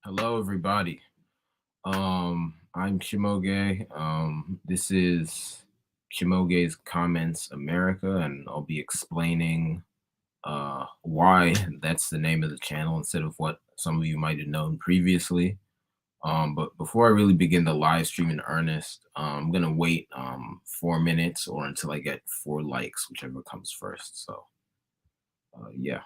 Hello, everybody. I'm Chimaoge. This is Chimaoge's Comments America, and I'll be explaining why that's the name of the channel instead of what some of you might have known previously. But before I really begin the live stream in earnest, I'm gonna wait 4 minutes or until I get 4 likes, whichever comes first. So, yeah.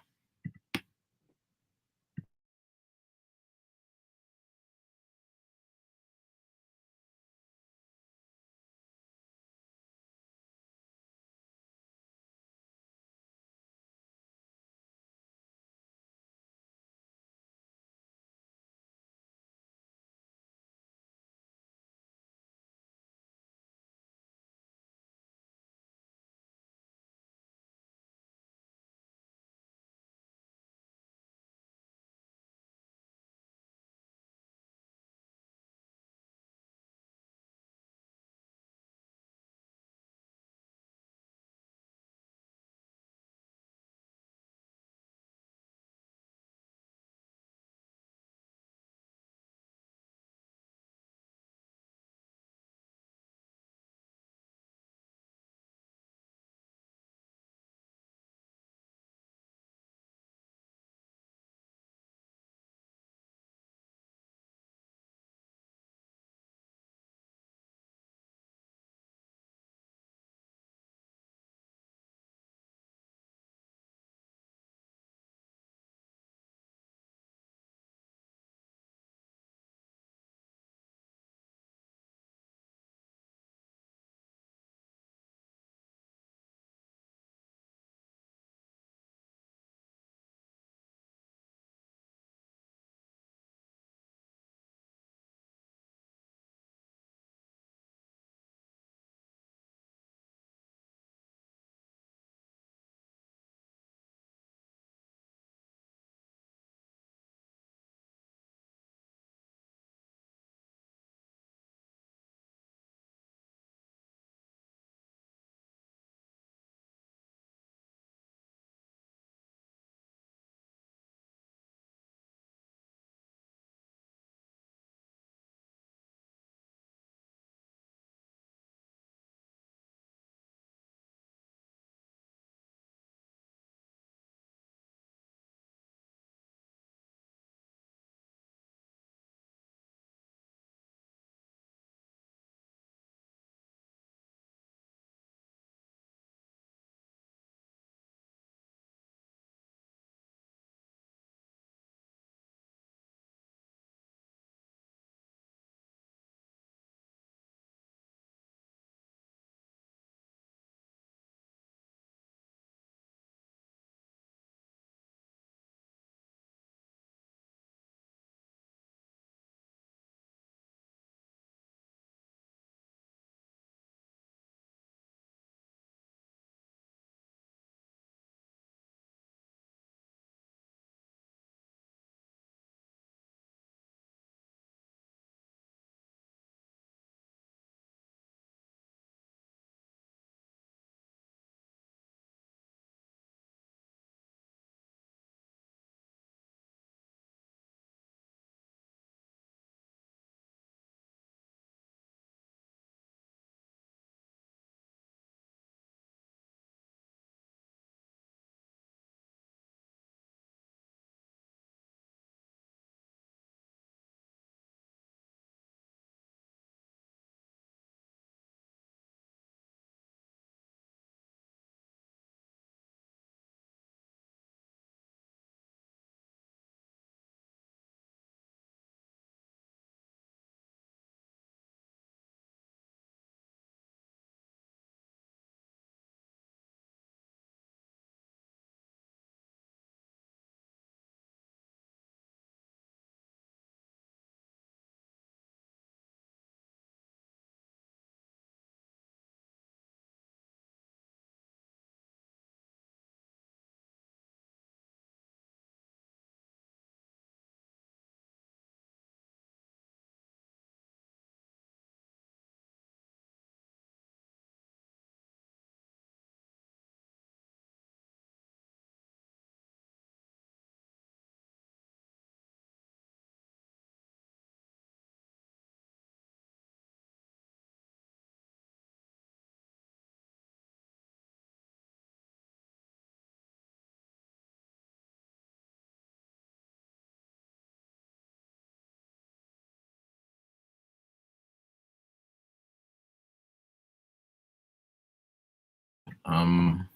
I'm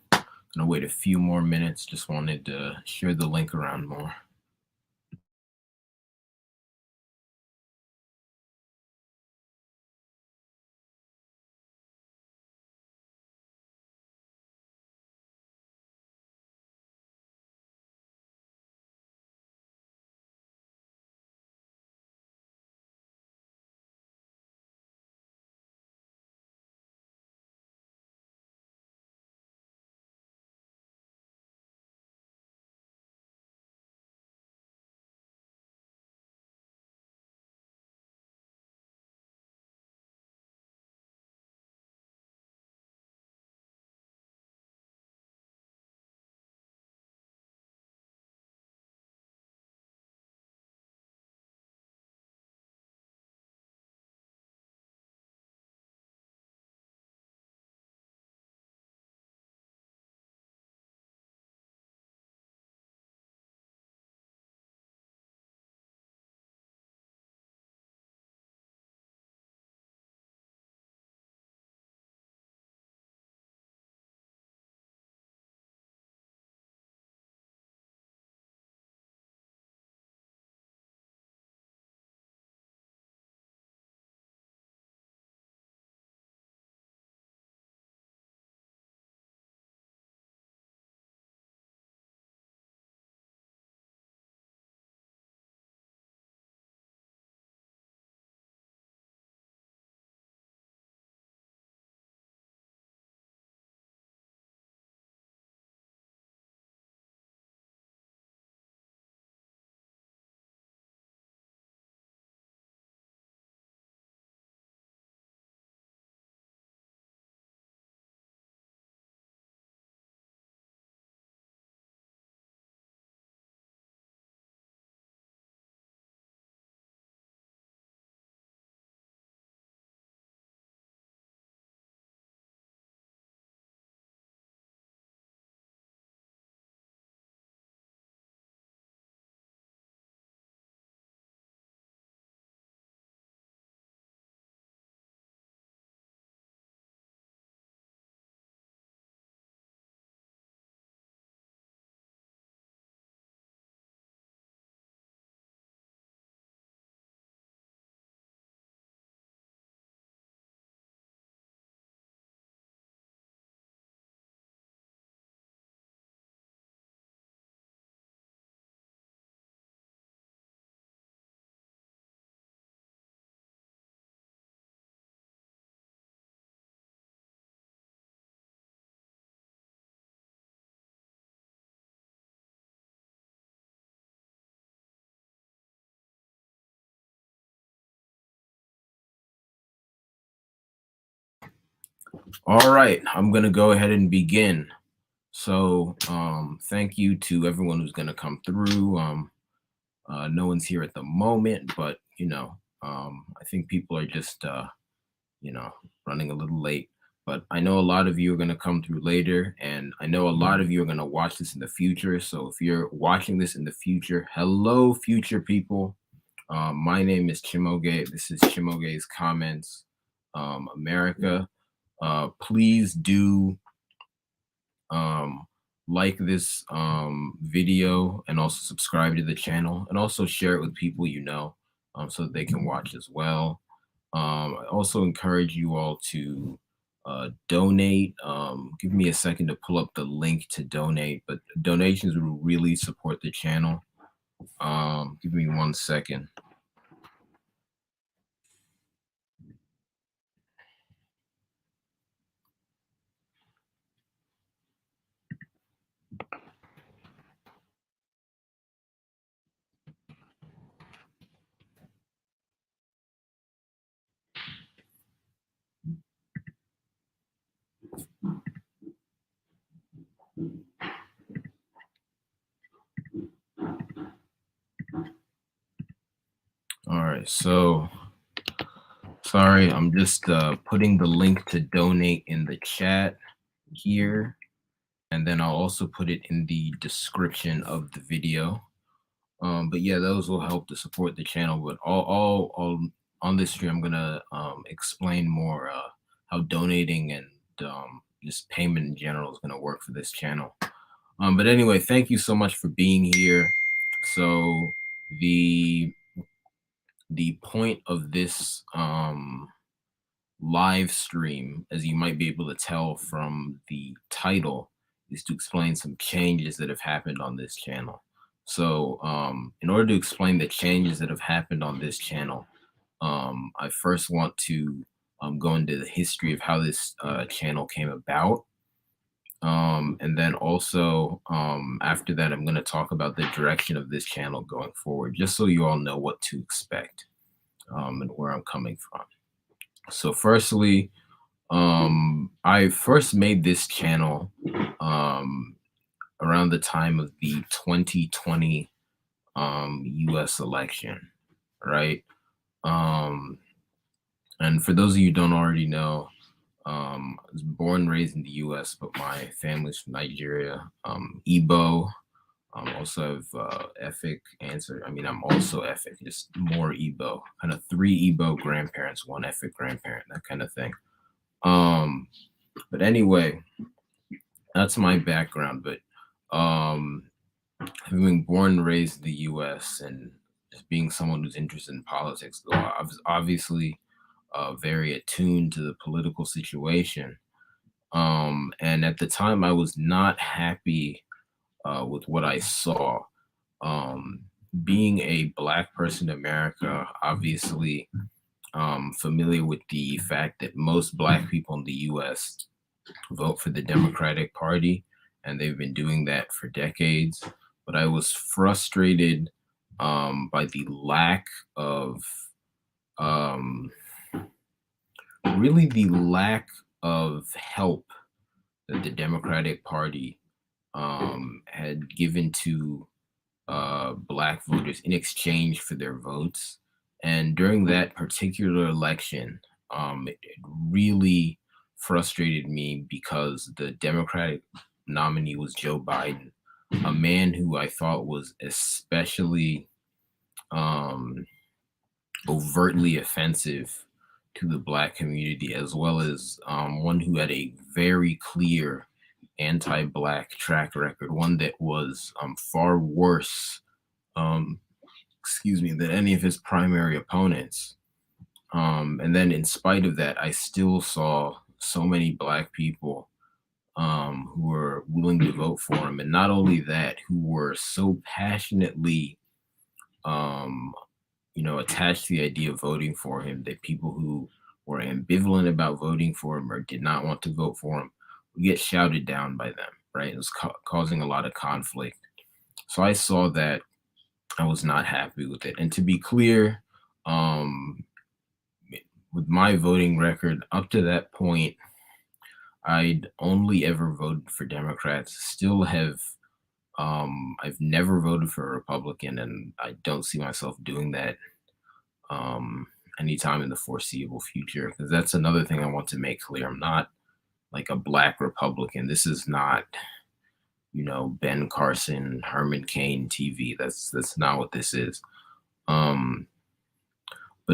gonna wait a few more minutes. Just wanted to share the link around more. All right, I'm gonna go ahead and begin. So, thank you to everyone who's gonna come through. No one's here at the moment, but I think people are just you know, running a little late. But I know a lot of you are going to come through later, and I know a lot of you are going to watch this in the future. So if you're watching this in the future, hello, future people. My name is Chimaoge. This is Chimaoge's Comments America. Please do um, like this video and also subscribe to the channel and also share it with people you know so that they can watch as well. I also encourage you all to donate. Give me a second to pull up the link to donate, but donations will really support the channel. Give me 1 second. All right, so sorry, I'm just putting the link to donate in the chat here, and then I'll also put it in the description of the video. But yeah, those will help to support the channel. But all on this stream, I'm gonna explain more how donating and just payment in general is going to work for this channel. But anyway, thank you so much for being here. So the point of this live stream, as you might be able to tell from the title, is to explain some changes that have happened on this channel. So in order to explain the changes that have happened on this channel, I first want to go into the history of how this channel came about. And then also after that, I'm going to talk about the direction of this channel going forward, just so you all know what to expect and where I'm coming from. So firstly, I first made this channel around the time of the 2020 US election, right? And for those of you who don't already know, I was born and raised in the US, but my family's from Nigeria. Igbo. Also have Efik answer. I mean, I'm also Efik, just more Igbo. Kind of 3 Igbo grandparents, 1 Efik grandparent, that kind of thing. But anyway, that's my background. But having born and raised in the US and just being someone who's interested in politics, I was obviously very attuned to the political situation. And at the time, I was not happy with what I saw. Being a Black person in America, obviously familiar with the fact that most Black people in the US vote for the Democratic Party, and they've been doing that for decades. But I was frustrated by the lack of really the lack of help that the Democratic Party had given to Black voters in exchange for their votes. And during that particular election, it really frustrated me because the Democratic nominee was Joe Biden, a man who I thought was especially overtly offensive to the Black community, as well as one who had a very clear anti-Black track record, one that was far worse, than any of his primary opponents. And then in spite of that, I still saw so many Black people who were willing to vote for him. And not only that, who were so passionately attached to the idea of voting for him that people who were ambivalent about voting for him or did not want to vote for him would get shouted down by them, right? It was causing a lot of conflict. So I saw that. I was not happy with it. And to be clear, with my voting record up to that point, I'd only ever voted for Democrats. Still have I've never voted for a Republican, and I don't see myself doing that anytime in the foreseeable future, because that's another thing I want to make clear. I'm not like a Black Republican. This is not, Ben Carson, Herman Cain TV. That's not what this is. But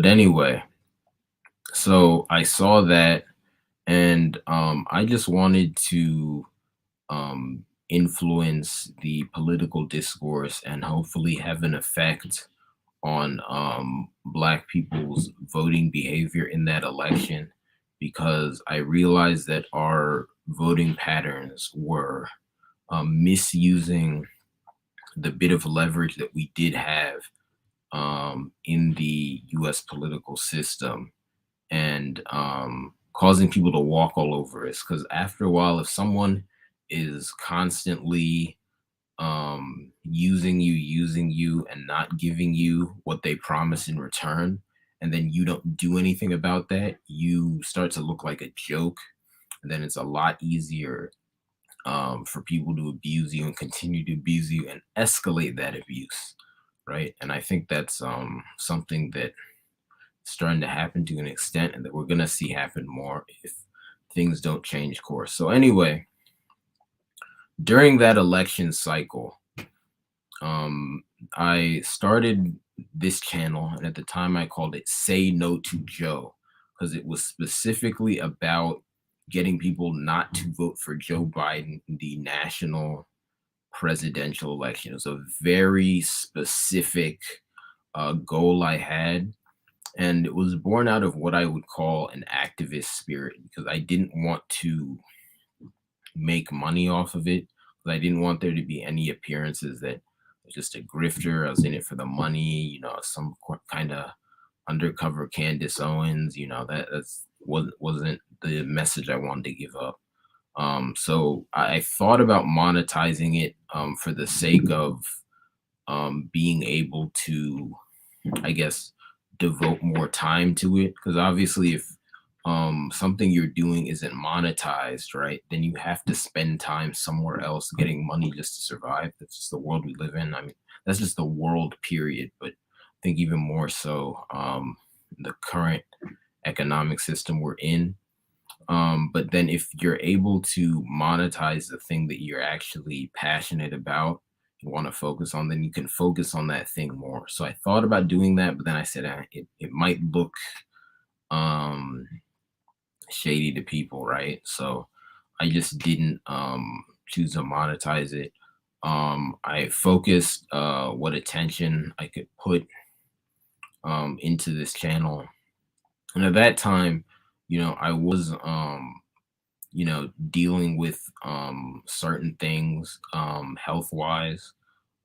anyway, so I saw that, and I just wanted to influence the political discourse and hopefully have an effect on Black people's voting behavior in that election, because I realized that our voting patterns were misusing the bit of leverage that we did have in the US political system, and causing people to walk all over us. Because after a while, if someone is constantly using you and not giving you what they promise in return, and then you don't do anything about that, you start to look like a joke. And then it's a lot easier for people to abuse you and continue to abuse you and escalate that abuse, right? And I think that's something that starting to happen to an extent, and that we're going to see happen more if things don't change course. So anyway, during that election cycle, I started this channel, and at the time I called it Say No to Joe, because it was specifically about getting people not to vote for Joe Biden in the national presidential election. It was a very specific goal I had, and it was born out of what I would call an activist spirit because I didn't want to make money off of it. I didn't want there to be any appearances that I was just a grifter. I was in it for the money, some kind of undercover Candace Owens. That's wasn't the message I wanted to give up. So I thought about monetizing it for the sake of being able to, I guess, devote more time to it. Because obviously, if something you're doing isn't monetized, right, then you have to spend time somewhere else getting money just to survive. That's just the world we live in. I mean, that's just the world, period. But I think even more so, the current economic system we're in. But then if you're able to monetize the thing that you're actually passionate about, you want to focus on, then you can focus on that thing more. So I thought about doing that, but then I said it might look um shady to people, right? So I just didn't choose to monetize it. I focused what attention I could put into this channel. And at that time, I was dealing with certain things health wise.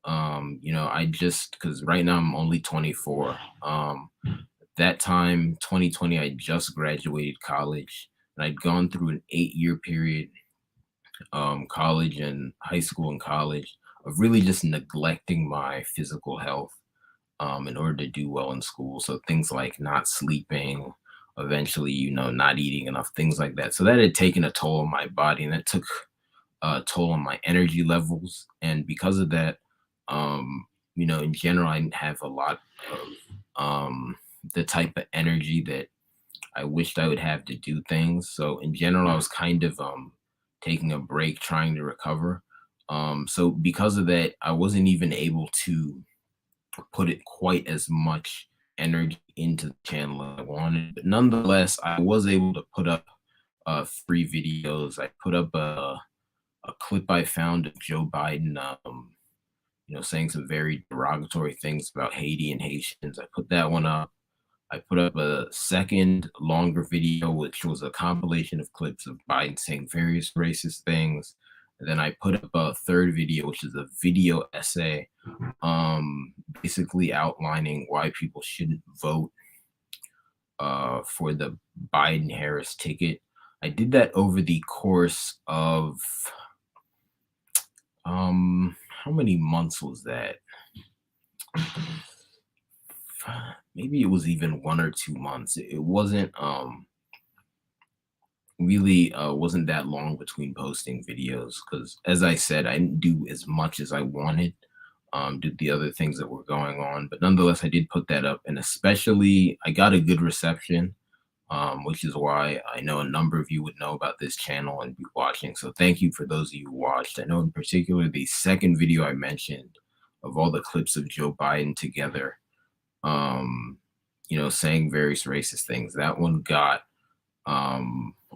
I just because right now I'm only 24. That time, 2020, I just graduated college and I'd gone through an 8-year period, college and high school and college, of really just neglecting my physical health in order to do well in school. So things like not sleeping, eventually, not eating enough, things like that. So that had taken a toll on my body and that took a toll on my energy levels. And because of that, in general, I didn't have a lot of the type of energy that I wished I would have to do things. So in general, I was kind of taking a break, trying to recover. So because of that, I wasn't even able to put it quite as much energy into the channel as I wanted. But nonetheless, I was able to put up 3 videos. I put up a clip I found of Joe Biden, saying some very derogatory things about Haiti and Haitians. I put that one up. I put up a second longer video, which was a compilation of clips of Biden saying various racist things. And then I put up a third video, which is a video essay, basically outlining why people shouldn't vote for the Biden Harris ticket. I did that over the course of how many months was that? Maybe it was even 1 or 2 months. It wasn't really wasn't that long between posting videos because as I said, I didn't do as much as I wanted, did the other things that were going on. But nonetheless, I did put that up, and especially I got a good reception, which is why I know a number of you would know about this channel and be watching. So thank you for those of you who watched. I know in particular the second video I mentioned of all the clips of Joe Biden together, saying various racist things. That one got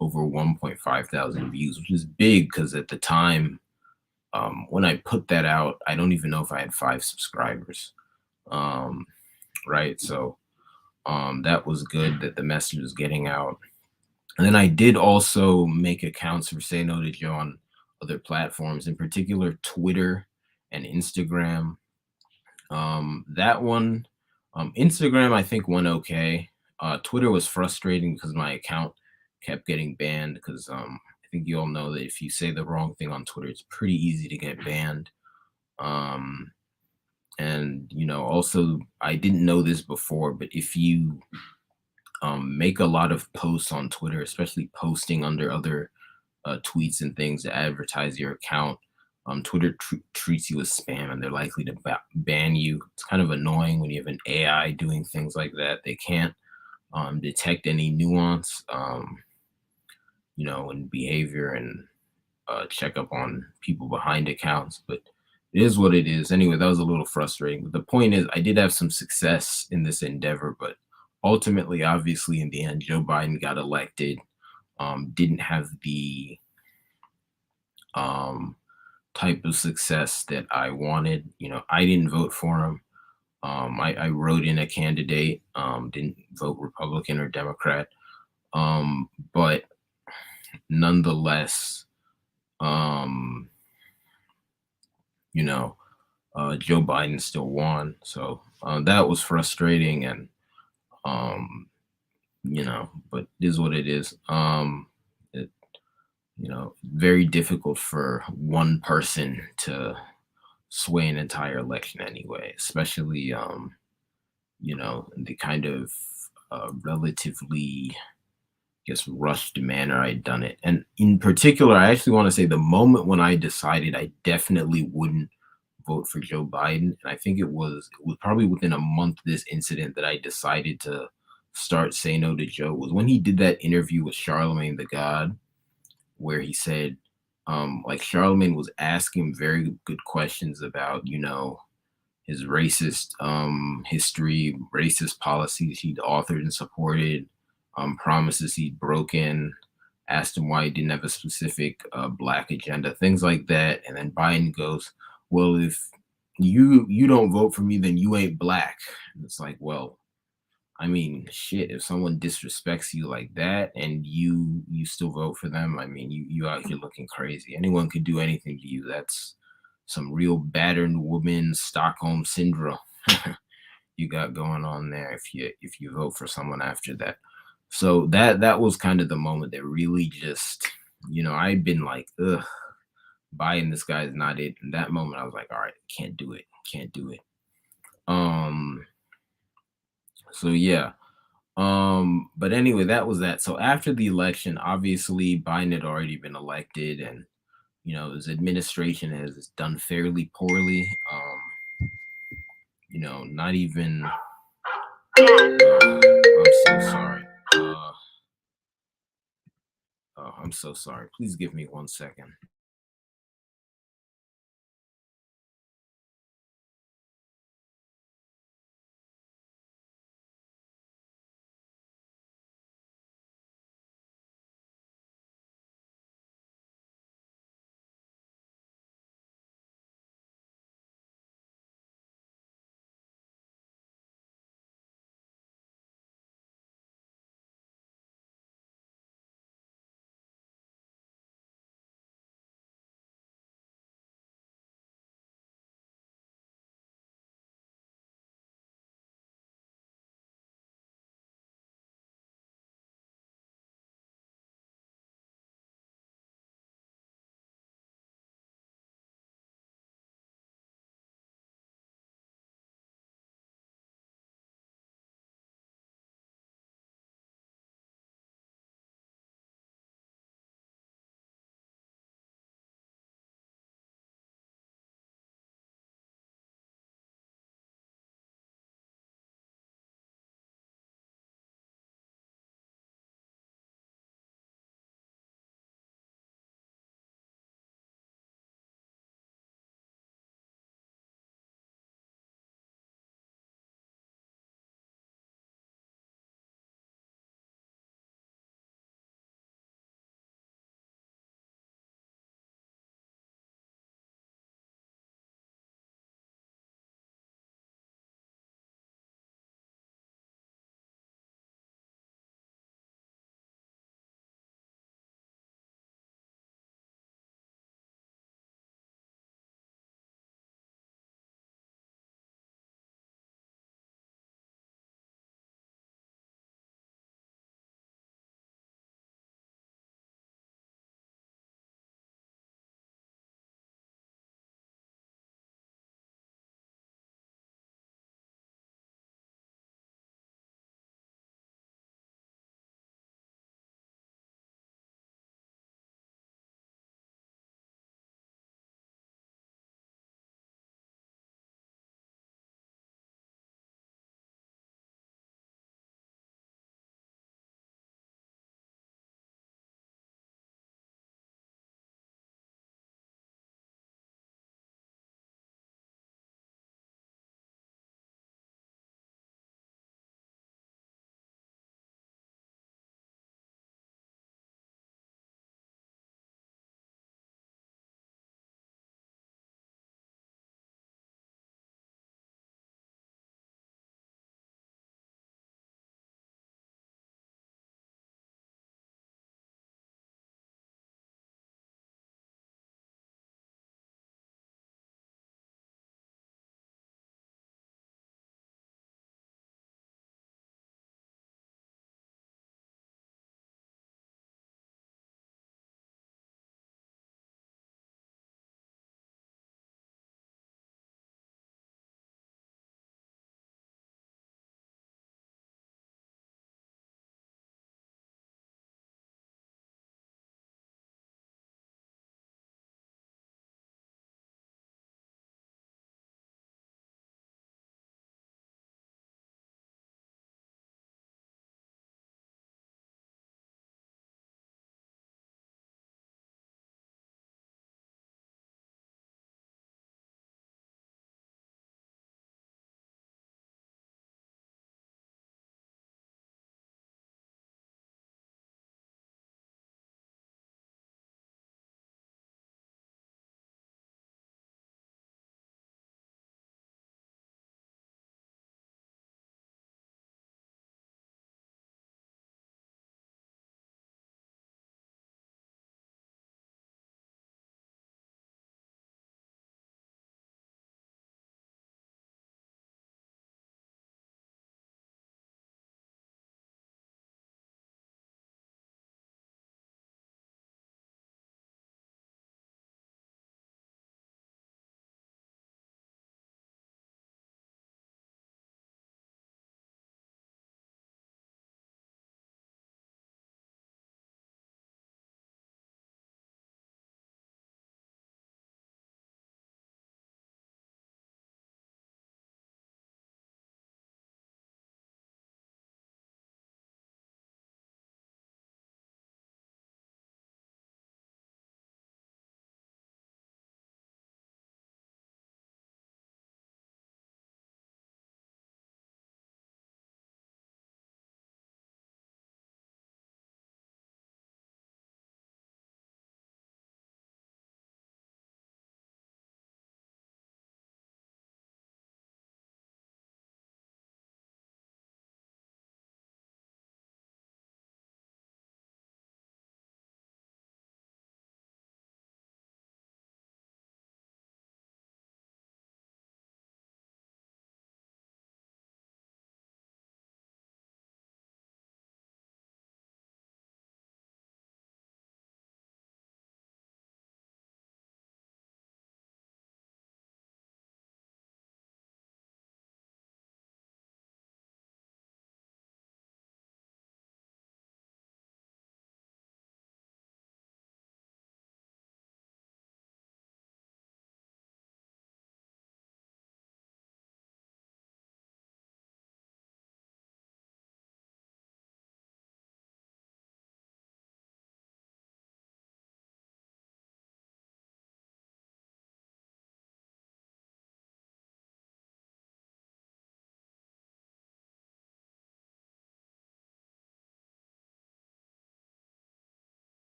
over 1.5 thousand views, which is big because at the time, when I put that out, I don't even know if I had 5 subscribers. Right. So that was good that the message was getting out. And then I did also make accounts for Say No to Joe on other platforms, in particular Twitter and Instagram. That one, Instagram, I think went okay. Twitter was frustrating because my account kept getting banned because I think you all know that if you say the wrong thing on Twitter, it's pretty easy to get banned. And also I didn't know this before, but if you make a lot of posts on Twitter, especially posting under other tweets and things to advertise your account, Twitter treats you as spam and they're likely to ban you. It's kind of annoying when you have an AI doing things like that. They can't detect any nuance, in behavior and check up on people behind accounts. But it is what it is. Anyway, that was a little frustrating. But the point is, I did have some success in this endeavor, but ultimately, obviously, in the end, Joe Biden got elected. didn't have the um, type of success that I wanted. I didn't vote for him. I wrote in a candidate, didn't vote Republican or Democrat. But nonetheless, um, you know, Joe Biden still won. So that was frustrating. And, but it is what it is. It, very difficult for one person to sway an entire election anyway, especially, the kind of relatively, I guess, rushed manner I'd done it. And in particular, I actually want to say the moment when I decided I definitely wouldn't vote for Joe Biden, and I think it was probably within a month of this incident that I decided to start Say No to Joe, was when he did that interview with Charlemagne the God, where he said, like, Charlemagne was asking very good questions about, his racist history, racist policies he'd authored and supported, promises he'd broken, asked him why he didn't have a specific black agenda, things like that. And then Biden goes, "Well, if you don't vote for me, then you ain't black." And it's like, well, I mean, shit. If someone disrespects you like that and you still vote for them, I mean, you out here looking crazy. Anyone could do anything to you. That's some real battered woman Stockholm syndrome you got going on there if you vote for someone after that. So that was kind of the moment that really just, I'd been like, ugh, buying this guy's not it. In that moment, I was like, all right, can't do it, can't do it. Um, so yeah. But anyway, that was that. So after the election, obviously Biden had already been elected, and his administration has done fairly poorly. Not even. I'm so sorry. Oh, I'm so sorry. Please give me 1 second.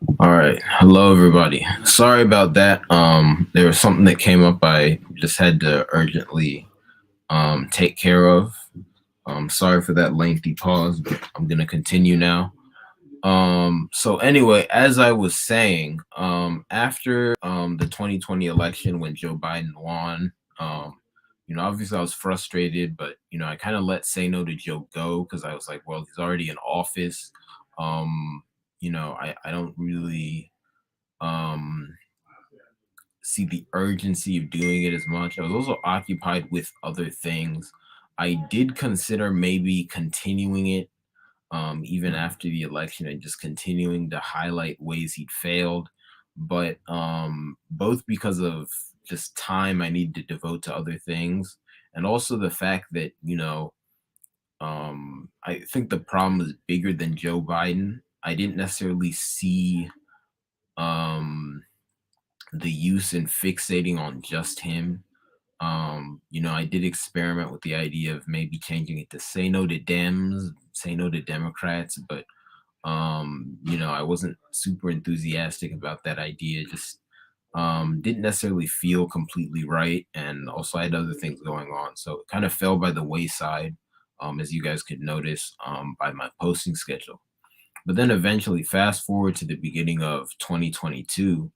All right. Hello, everybody. Sorry about that. There was something that came up. I just had to urgently take care of. Sorry for that lengthy pause, but I'm gonna continue now. So anyway, as I was saying, after the 2020 election when Joe Biden won, obviously I was frustrated, but I kind of let Say No to Joe go because I was like, well, he's already in office. Um, I don't really um see the urgency of doing it as much. I was also occupied with other things. I did consider maybe continuing it even after the election and just continuing to highlight ways he'd failed. But both because of just time I need to devote to other things, and also the fact that, I think the problem is bigger than Joe Biden. I didn't necessarily see um, the use in fixating on just him. I did experiment with the idea of maybe changing it to say no to Dems, say no to Democrats, but I wasn't super enthusiastic about that idea. Just didn't necessarily feel completely right, and also I had other things going on, so it kind of fell by the wayside, as you guys could notice by my posting schedule. But then eventually, fast forward to the beginning of 2022,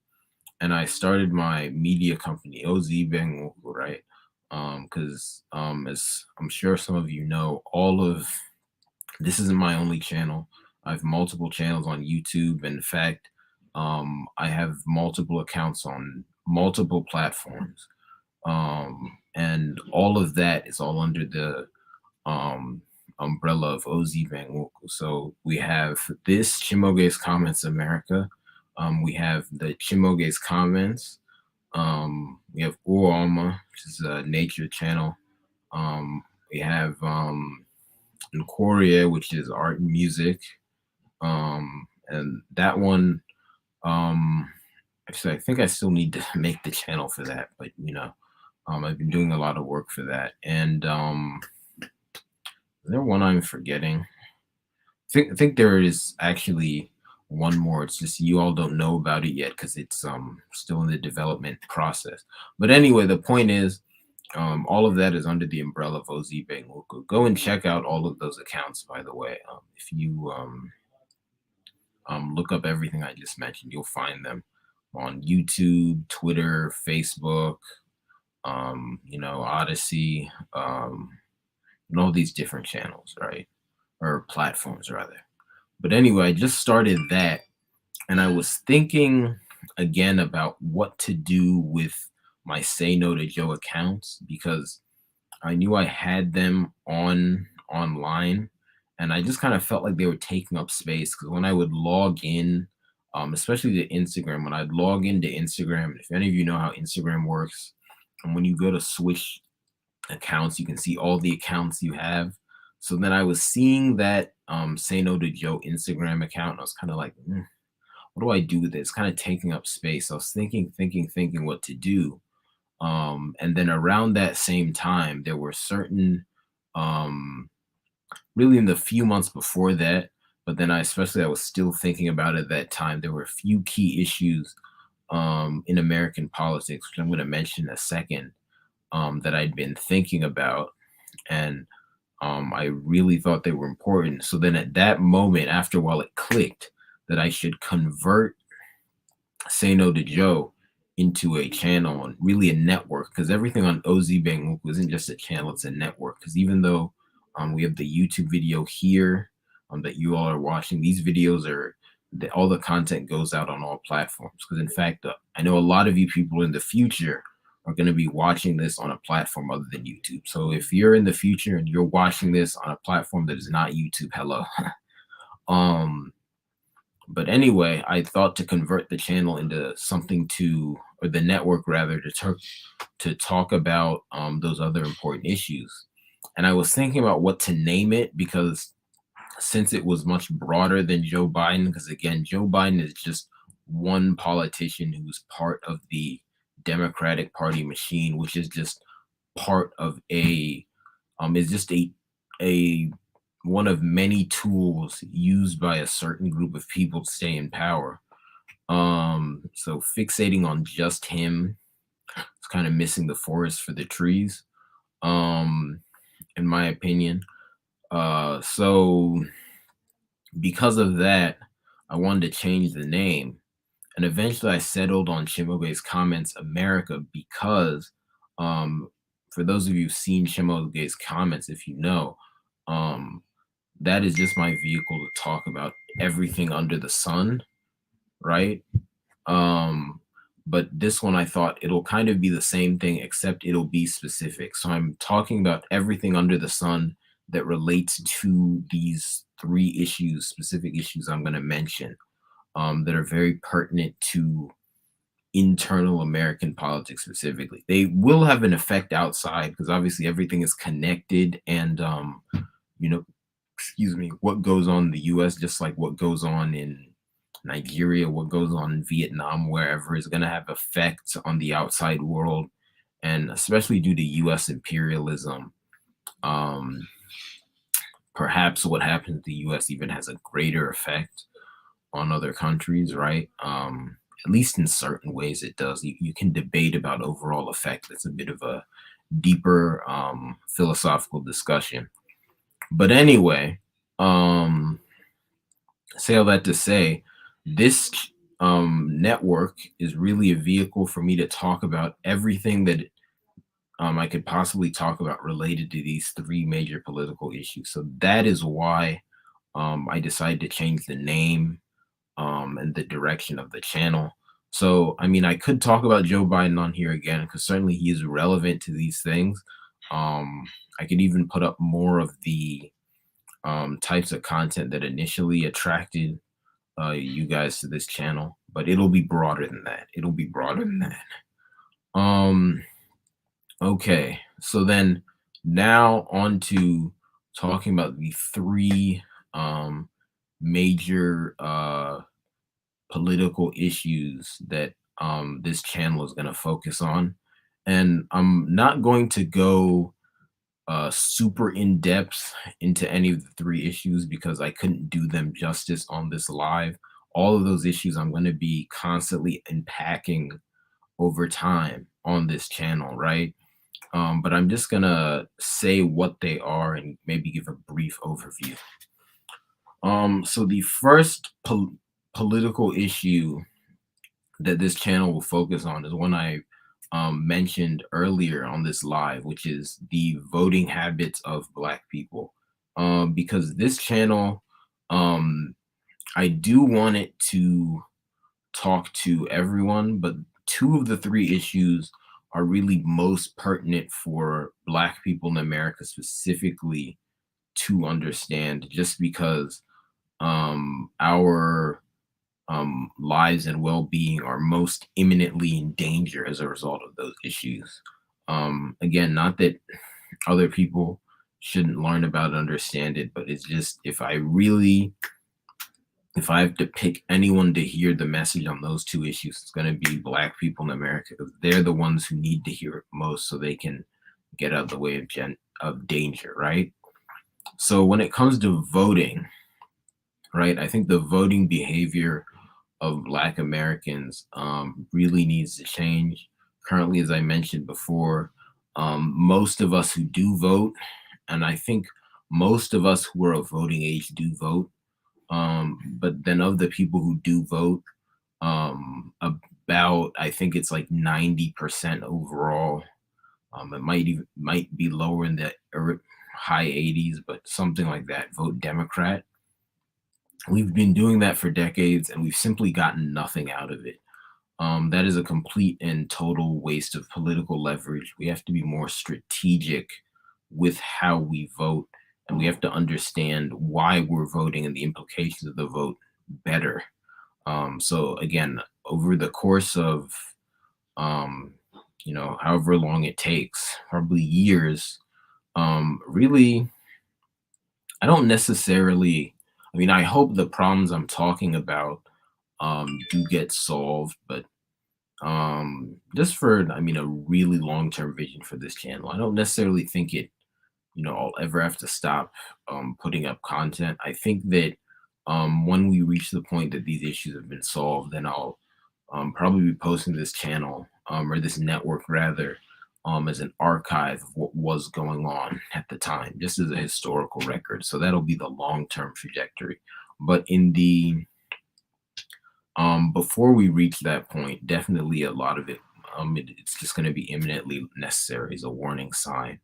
and I started my media company, OZ Bengoku, right? Because as I'm sure some of you know, all of this isn't my only channel. I have multiple channels on YouTube. In fact, I have multiple accounts on multiple platforms. And all of that is all under the um, umbrella of OZ Bengoku. So we have this Chimaoge's Comments America. We have the Chimaoge's Comments. We have Uoma, which is a nature channel. We have Korea, which is art and music. And that one, um, actually, I think I still need to make the channel for that, but I've been doing a lot of work for that. And is there one I'm forgetting? I think there is actually one more. It's just you all don't know about it yet because it's still in the development process. But anyway, the point is, all of that is under the umbrella of OZ Bengoku. Go and check out all of those accounts, by the way. If you look up everything I just mentioned, you'll find them on YouTube, Twitter, Facebook, Odyssey, and all these different channels, right? Or platforms, rather. But anyway, I just started that, and I was thinking again about what to do with my Say No to Joe accounts because I knew I had them online, and I just kind of felt like they were taking up space because when I would log in, especially to Instagram, when I'd log into Instagram, if any of you know how Instagram works, and when you go to switch accounts, you can see all the accounts you have. So then I was seeing that Say No to Joe Instagram account, and I was kind of like, what do I do with it? It's kind of taking up space. I was thinking what to do. And then around that same time, there were certain, really in the few months before that, but then I was still thinking about it at that time. There were a few key issues in American politics, which I'm going to mention in a second, that I'd been thinking about. And I really thought they were important. So then at that moment, after a while, it clicked that I should convert Say No to Joe into a channel and really a network because everything on OZ Bang isn't just a channel, it's a network. Because even though we have the YouTube video here that you all are watching, these videos are all the content goes out on all platforms. Because in fact, I know a lot of you people in the future are going to be watching this on a platform other than YouTube. So if you're in the future and you're watching this on a platform that is not YouTube, hello. um but anyway, I thought to convert the channel into something or the network rather, to talk about those other important issues. And I was thinking about what to name it because since it was much broader than Joe Biden, because again, Joe Biden is just one politician who's part of the Democratic Party machine, which is just part of is just a one of many tools used by a certain group of people to stay in power. So fixating on just him is kind of missing the forest for the trees, um, in my opinion. So because of that, I wanted to change the name. And eventually I settled on Chimaoge's Comments America because, um, for those of you who've seen Chimaoge's comments, if you know, um, that is just my vehicle to talk about everything under the sun, right? Um, but this one I thought it'll kind of be the same thing, except it'll be specific. So I'm talking about everything under the sun that relates to these three issues, specific issues I'm going to mention, that are very pertinent to internal American politics specifically. They will have an effect outside because obviously everything is connected and you know, excuse me, what goes on in the US, just like what goes on in Nigeria, what goes on in Vietnam, wherever is going to have effects on the outside world. And especially due to US imperialism, um, perhaps what happens in the US even has a greater effect on other countries, right? At least in certain ways it does. You can debate about overall effect. It's a bit of a deeper philosophical discussion. But anyway, um, say all that to say, this network is really a vehicle for me to talk about everything that I could possibly talk about related to these three major political issues. So that is why I decided to change the name and the direction of the channel. So, I mean, I could talk about Joe Biden on here again because certainly he is relevant to these things. Um, I could even put up more of the types of content that initially attracted you guys to this channel, but it'll be broader than that. It'll be broader than that. Um, okay, so then now on to talking about the three major political issues that this channel is going to focus on. And I'm not going to go super in depth into any of the three issues because I couldn't do them justice on this live. All of those issues I'm going to be constantly unpacking over time on this channel, right? But I'm just going to say what they are and maybe give a brief overview. So the first political issue that this channel will focus on is one I mentioned earlier on this live, which is the voting habits of Black people. Because this channel, um, I do want it to talk to everyone, but two of the three issues are really most pertinent for Black people in America specifically to understand, just because our lives and well-being are most imminently in danger as a result of those issues. Again, not that other people shouldn't learn about it, understand it, but it's just if I have to pick anyone to hear the message on those two issues, it's going to be Black people in America because they're the ones who need to hear it most so they can get out of the way of danger, right? So when it comes to voting, right, I think the voting behavior of Black Americans really needs to change. Currently, as I mentioned before, most of us who do vote, and I think most of us who are of voting age do vote, but then of the people who do vote, about I think it's like 90% overall. It might be lower in the high 80s, but something like that. Vote Democrat. We've been doing that for decades, and we've simply gotten nothing out of it. That is a complete and total waste of political leverage. We have to be more strategic with how we vote, and we have to understand why we're voting and the implications of the vote better. So again, over the course of um, however long it takes, probably years, really, I don't necessarily. I mean, I hope the problems I'm talking about do get solved, but just for I mean a really long-term vision for this channel, I don't necessarily think I'll ever have to stop putting up content. I think that When we reach the point that these issues have been solved, then I'll probably be posting this channel, or this network rather, as an archive of what was going on at the time, just as a historical record. So that'll be the long-term trajectory. But in the before we reach that point, definitely a lot of it, it's just going to be imminently necessary as a warning sign.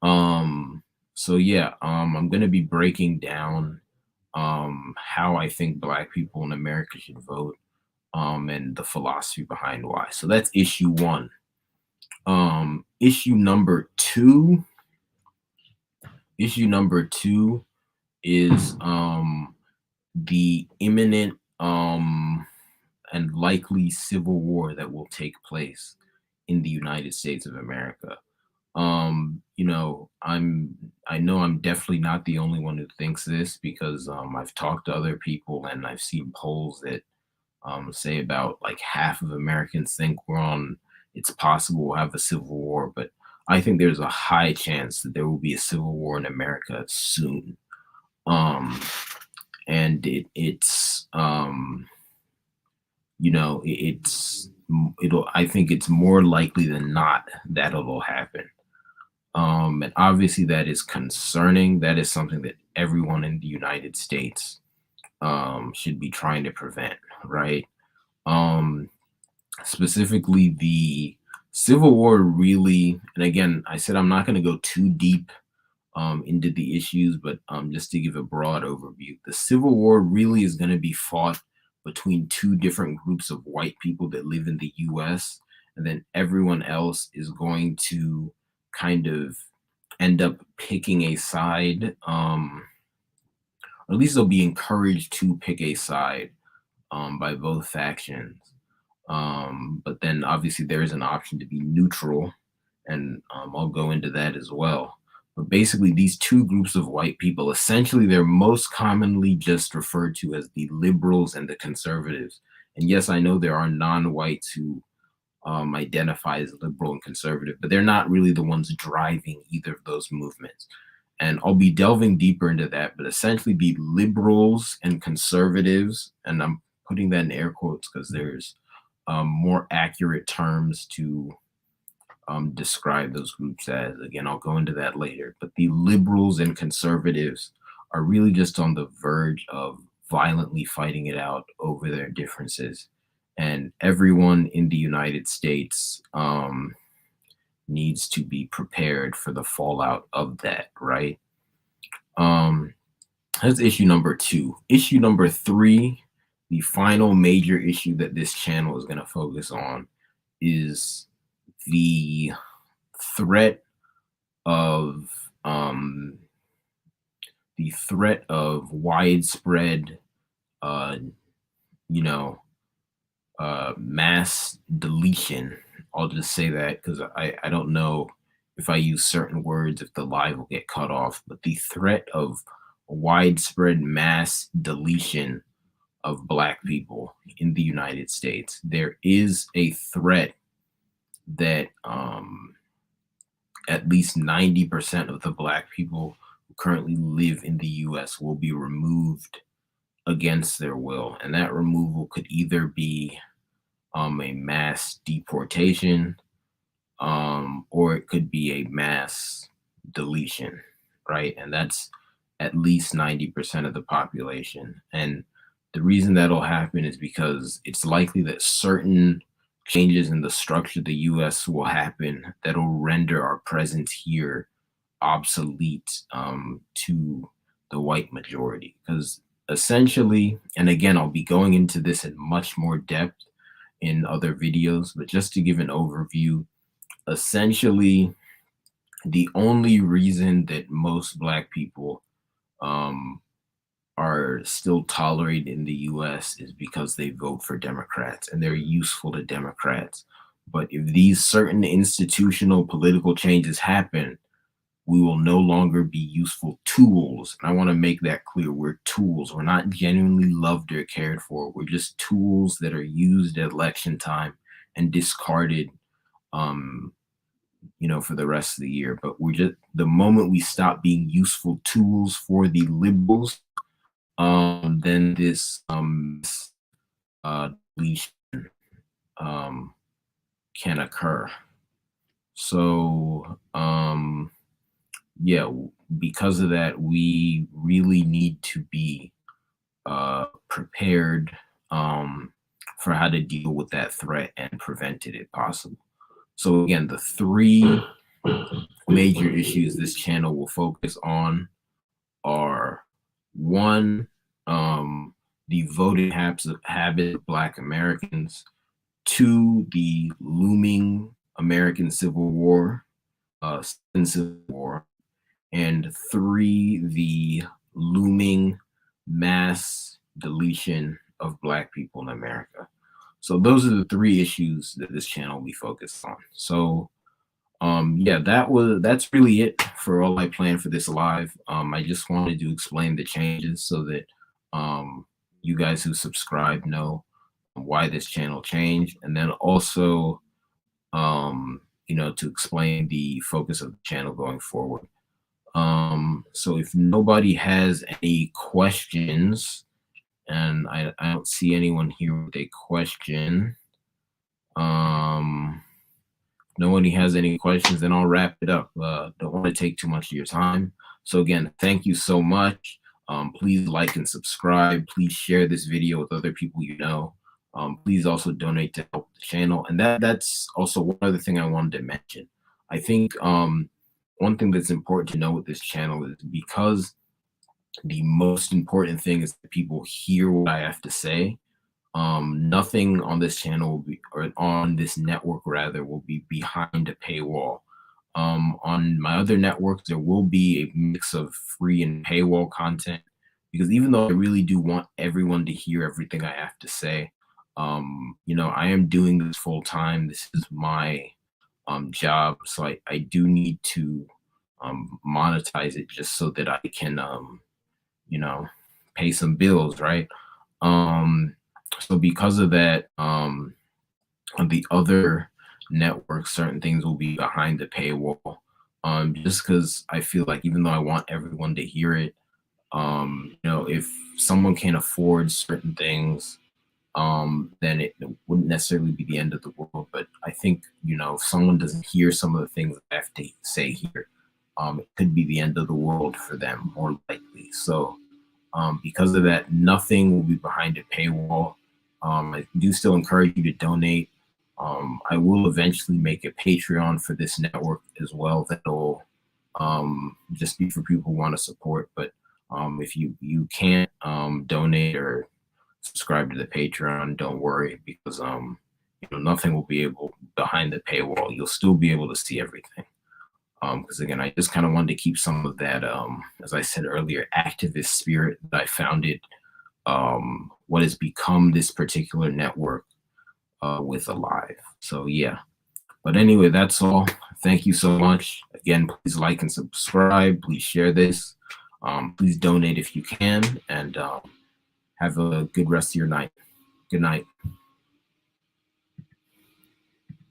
Um, so yeah, I'm going to be breaking down how I think Black people in America should vote, and the philosophy behind why. So that's issue one. Issue number two. Issue number two is the imminent and likely civil war that will take place in the United States of America. I know I'm definitely not the only one who thinks this, because I've talked to other people and I've seen polls that say about like half of Americans think it's possible we'll have a civil war, but I think there's a high chance that there will be a civil war in America soon. Um, and it's you know it- it's it'll I think it's more likely than not that it'll happen. And obviously that is concerning. That is something that everyone in the United States should be trying to prevent, right? Um, Specifically, the Civil War really, and again, I said I'm not going to go too deep into the issues, but just to give a broad overview, the Civil War really is going to be fought between two different groups of white people that live in the US, and then everyone else is going to kind of end up picking a side, or at least they'll be encouraged to pick a side by both factions. But then obviously there is an option to be neutral, and I'll go into that as well. But basically, these two groups of white people, essentially, they're most commonly just referred to as the liberals and the conservatives. And yes, I know there are non-whites who identify as liberal and conservative, but they're not really the ones driving either of those movements. And I'll be delving deeper into that, but essentially the liberals and conservatives, and I'm putting that in air quotes because there's more accurate terms to describe those groups as. Again, I'll go into that later. But the liberals and conservatives are really just on the verge of violently fighting it out over their differences. And everyone in the United States needs to be prepared for the fallout of that, right? Um, that's issue number two. Issue number three, the final major issue that this channel is going to focus on, is the threat of widespread, uh, you know, mass deletion. I'll just say that because I don't know if I use certain words if the live will get cut off, but the threat of widespread mass deletion of Black people in the United States. There is a threat that at least 90% of the Black people who currently live in the US will be removed against their will. And that removal could either be a mass deportation, or it could be a mass deletion, right? And that's at least 90% of the population. And the reason that'll happen is because it's likely that certain changes in the structure of the US will happen that'll render our presence here obsolete to the white majority. Because essentially, and again, I'll be going into this in much more depth in other videos, but just to give an overview, essentially, the only reason that most Black people are still tolerated in the US is because they vote for Democrats and they're useful to Democrats. But if these certain institutional political changes happen, we will no longer be useful tools. And I want to make that clear. We're tools. We're not genuinely loved or cared for. We're just tools that are used at election time and discarded for the rest of the year. But we're just, the moment we stop being useful tools for the liberals, then this deletion can occur. So yeah, because of that, we really need to be prepared for how to deal with that threat and prevent it if possible. So again, the three major issues this channel will focus on are: one, the voting habit of Black Americans; two, the looming American Civil War, Civil War; and three, the looming mass deletion of Black people in America. So those are the three issues that this channel will be focused on. So yeah, that's really it for all I planned for this live. I just wanted to explain the changes so that you guys who subscribe know why this channel changed, and then also to explain the focus of the channel going forward. So if nobody has any questions, and I don't see anyone here with a question, nobody has any questions, then I'll wrap it up. Don't want to take too much of your time. So again, thank you so much. Please like and subscribe. Please share this video with other people you know. Please also donate to help the channel. And that's also one other thing I wanted to mention. I think one thing that's important to know with this channel is, because the most important thing is that people hear what I have to say, nothing on this channel will be, or on this network rather, will be behind a paywall. On my other networks, there will be a mix of free and paywall content, because even though I really do want everyone to hear everything I have to say, I am doing this full time. This is my job, so I do need to monetize it just so that I can pay some bills, right? So because of that, on the other networks, certain things will be behind the paywall. Just because I feel like, even though I want everyone to hear it, if someone can't afford certain things, then it wouldn't necessarily be the end of the world. But I think, if someone doesn't hear some of the things I have to say here, it could be the end of the world for them, more likely. So because of that, nothing will be behind a paywall. I do still encourage you to donate. I will eventually make a Patreon for this network as well that'll just be for people who want to support. But if you can't donate or subscribe to the Patreon, don't worry, because nothing will be able behind the paywall. You'll still be able to see everything. Because again, I just kind of wanted to keep some of that, as I said earlier, activist spirit that I founded what has become this particular network with alive. So yeah, but anyway, that's all. Thank you so much. Again, please like and subscribe. Please share this. Please donate if you can, and have a good rest of your night. Good night.